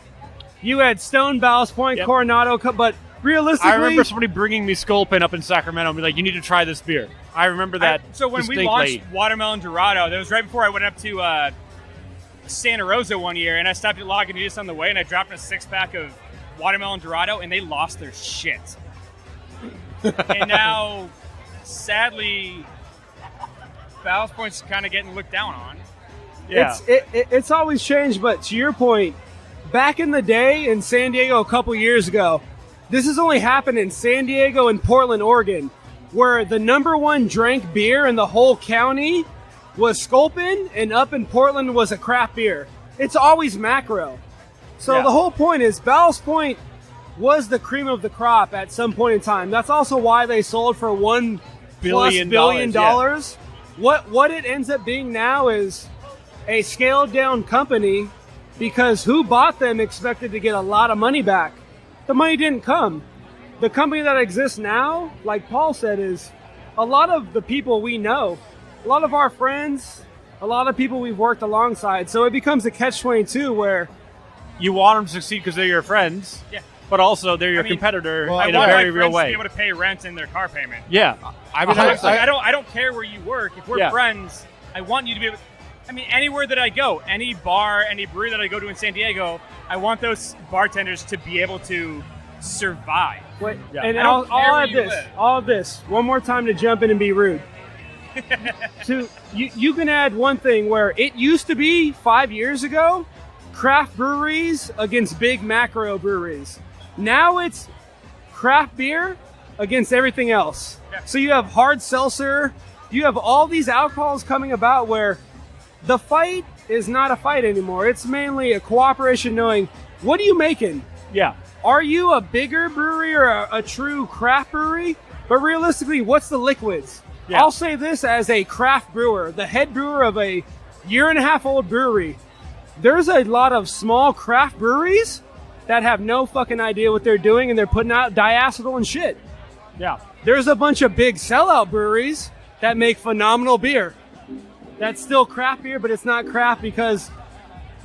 You had Stone, Ballast Point, Coronado, but realistically... I remember somebody bringing me Sculpin up in Sacramento and be like, you need to try this beer. I remember that So when we launched Watermelon Dorado, that was right before I went up to Santa Rosa one year, and I stopped at Lagunitas on the way, and I dropped in a 6-pack of Watermelon Dorado, and they lost their shit. And now, sadly, Ballast Point's kind of getting looked down on. Yeah. It's always changed, but to your point, back in the day in San Diego a couple years ago, this has only happened in San Diego and Portland, Oregon, where the number one drank beer in the whole county was Sculpin, and up in Portland was a craft beer. It's always macro. So the whole point is Ballast Point was the cream of the crop at some point in time. That's also why they sold for $1 billion. Yeah. What it ends up being now is a scaled down company, because who bought them expected to get a lot of money back. The money didn't come. The company that exists now, like Paul said, is a lot of the people we know, a lot of our friends, a lot of people we've worked alongside. So it becomes a catch-22 where you want them to succeed because they're your friends, but also they're your competitor in a very real way. I want my friends to be able to pay rent and their car payment. Yeah. I don't care where you work. If we're friends, I want you to be able. I mean, anywhere that I go, any bar, any brewery that I go to in San Diego, I want those bartenders to be able to survive. Wait, and I'll add this one more time to jump in and be rude. You can add one thing where it used to be 5 years ago, craft breweries against big macro breweries. Now it's craft beer against everything else. Yeah. So you have hard seltzer, you have all these alcohols coming about where the fight is not a fight anymore. It's mainly a cooperation knowing, what are you making? Yeah. Are you a bigger brewery or a true craft brewery? But realistically, what's the liquids? Yeah. I'll say this as a craft brewer, the head brewer of a 1.5-year-old brewery. There's a lot of small craft breweries that have no fucking idea what they're doing, and they're putting out diacetyl and shit. Yeah. There's a bunch of big sellout breweries that make phenomenal beer. That's still craft beer, but it's not craft because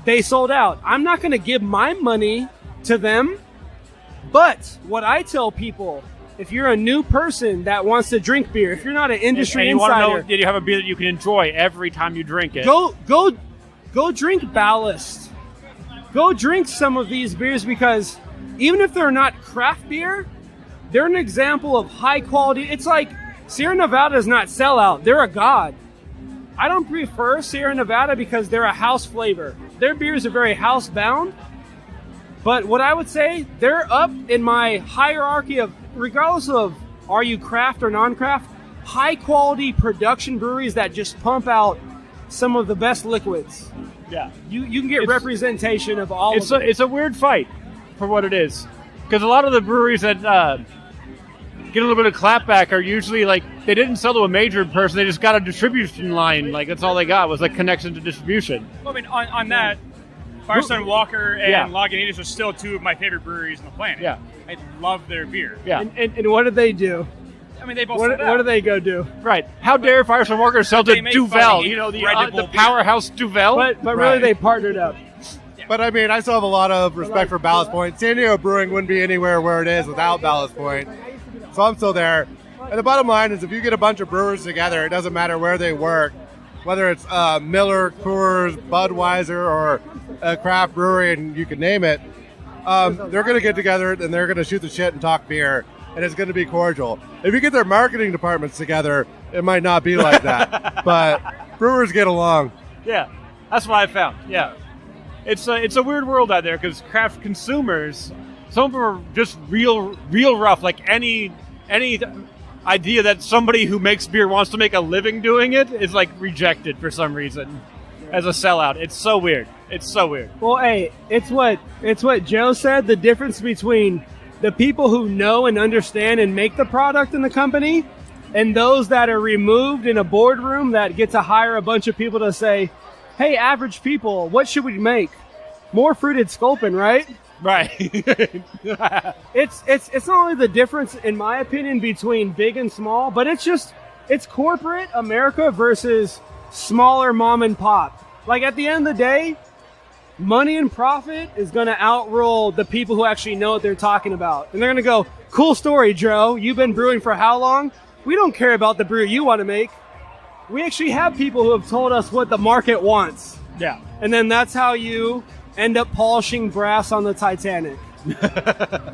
they sold out. I'm not going to give my money to them, but what I tell people, if you're a new person that wants to drink beer, if you're not an industry and you insider, want to know that you have a beer that you can enjoy every time you drink it, go drink Ballast. Go drink some of these beers, because even if they're not craft beer, they're an example of high quality. It's like Sierra Nevada is not sellout. They're a god. I don't prefer Sierra Nevada because they're a house flavor. Their beers are very house bound. But what I would say, they're up in my hierarchy of, regardless of are you craft or non-craft, high quality production breweries that just pump out some of the best liquids. Yeah. You can get representation of all of them. It's a weird fight for what it is. Because a lot of the breweries that get a little bit of clapback are usually like, they didn't sell to a major person, they just got a distribution line. Like, that's all they got was like connection to distribution. Well, I mean, on that, Firestone Walker and Lagunitas are still two of my favorite breweries on the planet. Yeah. I love their beer. Yeah. And what did they do? I mean, they both what do they go do? Right. How dare Firestone Walker sell to Duvel, you know, the powerhouse Duvel? But really they partnered up. But I mean, I still have a lot of respect for Ballast Point. San Diego Brewing wouldn't be anywhere where it is without Ballast Point. So I'm still there. And the bottom line is, if you get a bunch of brewers together, it doesn't matter where they work, whether it's Miller, Coors, Budweiser, or a craft brewery, and you can name it, they're going to get together and they're going to shoot the shit and talk beer, and it's going to be cordial. If you get their marketing departments together, it might not be like that. But brewers get along. Yeah, that's what I found. Yeah. it's a weird world out there because craft consumers, some of them are just real rough. Like any idea that somebody who makes beer wants to make a living doing it is like rejected for some reason as a sellout. It's so weird. It's so weird. Well, hey, it's what Joe said. The difference between the people who know and understand and make the product in the company and those that are removed in a boardroom that get to hire a bunch of people to say, hey, average people, what should we make? More fruited sculpin, right? Right. It's not only the difference, in my opinion, between big and small, but it's corporate America versus smaller mom and pop. Like, at the end of the day, money and profit is going to outroll the people who actually know what they're talking about. And they're going to go, cool story, Joe. You've been brewing for how long? We don't care about the brew you want to make. We actually have people who have told us what the market wants. Yeah. And then that's how you end up polishing brass on the Titanic.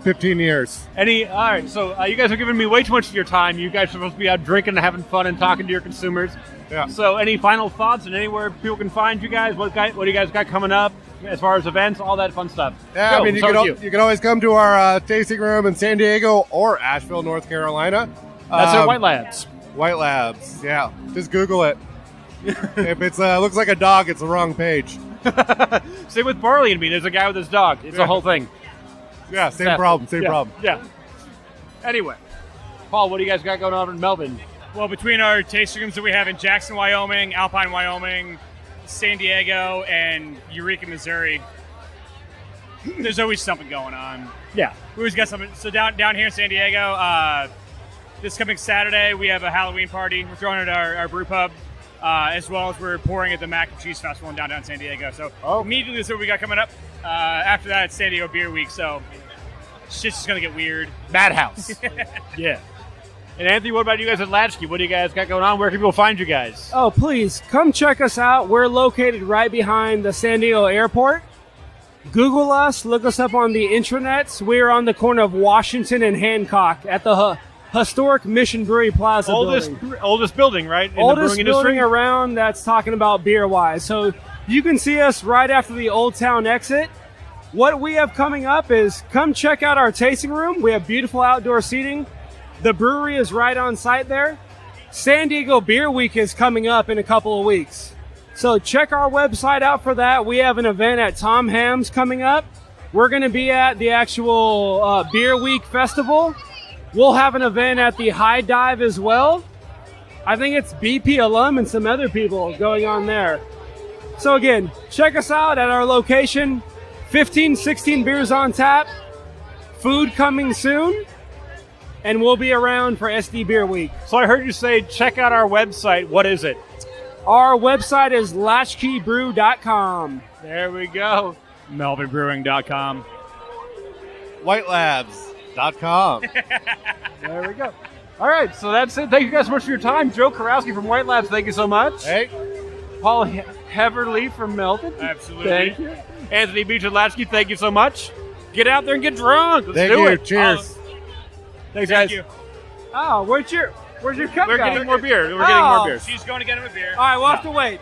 15 years. All right, so you guys are giving me way too much of your time. You guys are supposed to be out drinking and having fun and talking to your consumers. Yeah. So any final thoughts and anywhere people can find you guys? What do you guys got coming up as far as events, all that fun stuff? Yeah, Go, I mean, you can always come to our tasting room in San Diego or Asheville, North Carolina. That's at White Labs. White Labs, yeah. Just Google it. If it looks like a dog, it's the wrong page. Same with Barley and me. There's a guy with his dog. It's a whole thing. Yeah, same problem. Yeah. Anyway, Paul, what do you guys got going on in Melbourne? Well, between our tasting rooms that we have in Jackson, Wyoming, Alpine, Wyoming, San Diego, and Eureka, Missouri, there's always something going on. Yeah. We always got something. So down here in San Diego, this coming Saturday, we have a Halloween party. We're throwing it at our brew pub, as well as we're pouring at the Mac and Cheese Festival in downtown San Diego. So immediately this is what we got coming up. After that, it's San Diego Beer Week, so shit's just going to get weird. Madhouse. Yeah. And Anthony, what about you guys at Latchkey? What do you guys got going on? Where can people find you guys? Oh, please, come check us out. We're located right behind the San Diego airport. Google us, look us up on the intranets. We're on the corner of Washington and Hancock at the historic Mission Brewery Plaza building. Oldest building, right? In Oldest the brewing building industry? around that's talking about beer-wise. So you can see us right after the Old Town exit. What we have coming up is come check out our tasting room. We have beautiful outdoor seating. The brewery is right on site there. San Diego Beer Week is coming up in a couple of weeks. So check our website out for that. We have an event at Tom Ham's coming up. We're going to be at the actual Beer Week Festival. We'll have an event at the High Dive as well. I think it's BP alum and some other people going on there. So again, check us out at our location. 15, 16 beers on tap. Food coming soon. And we'll be around for SD Beer Week. So I heard you say check out our website. What is it? Our website is latchkeybrew.com. There we go. melvinbrewing.com. Whitelabs.com. There we go. All right, so that's it. Thank you guys so much for your time. Joe Kurowski from White Labs, thank you so much. Hey. Paul Heaverly from Melvin. Absolutely. Thank you. Anthony Beach at Latchkey, thank you so much. Get out there and get drunk. Let's Thank do you. it. Cheers. Thanks, guys. Thank you. Oh, where's your cup We're guy? getting more beer. We're getting more beer. She's going to get him a beer. All right, we'll have to wait.